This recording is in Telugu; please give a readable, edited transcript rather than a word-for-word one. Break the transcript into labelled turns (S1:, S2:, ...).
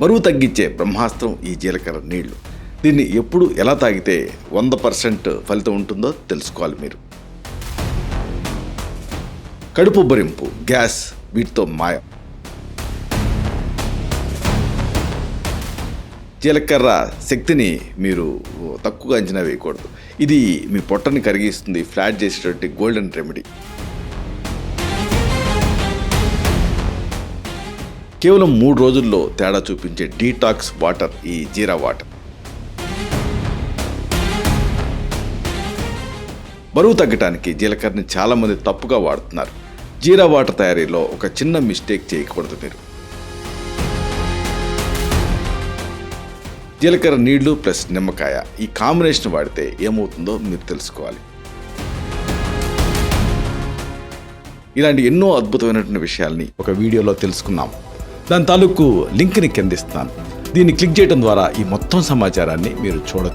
S1: బరువు తగ్గించే బ్రహ్మాస్త్రం ఈ జీలకర్ర నీళ్లు. దీన్ని ఎప్పుడు ఎలా తాగితే 100% ఫలితం ఉంటుందో తెలుసుకోవాలి మీరు. కడుపుబ్బరింపు, గ్యాస్ వీటితో మాయం. జీలకర్ర శక్తిని మీరు తక్కువగా అంచనా వేయకూడదు. ఇది మీ పొట్టని కరిగిస్తుంది, ఫ్లాట్ చేసేటువంటి గోల్డెన్ రెమెడీ. కేవలం 3 రోజుల్లో తేడా చూపించే డీటాక్స్ వాటర్ ఈ జీరా వాటర్. బరువు తగ్గటానికి జీలకర్రని చాలామంది తప్పుగా వాడుతున్నారు. జీరా వాటర్ తయారీలో ఒక చిన్న మిస్టేక్ చేయకూడదు మీరు. జీలకర్ర నీళ్లు ప్లస్ నిమ్మకాయ ఈ కాంబినేషన్ వాడితే ఏమవుతుందో మీరు తెలుసుకోవాలి. ఇలాంటి ఎన్నో అద్భుతమైనటువంటి విషయాల్ని ఒక వీడియోలో తెలుసుకున్నాం. దాని తాలూకు లింక్ని కింద ఇస్తాను. దీన్ని క్లిక్ చేయడం ద్వారా ఈ మొత్తం సమాచారాన్ని మీరు చూడొచ్చు.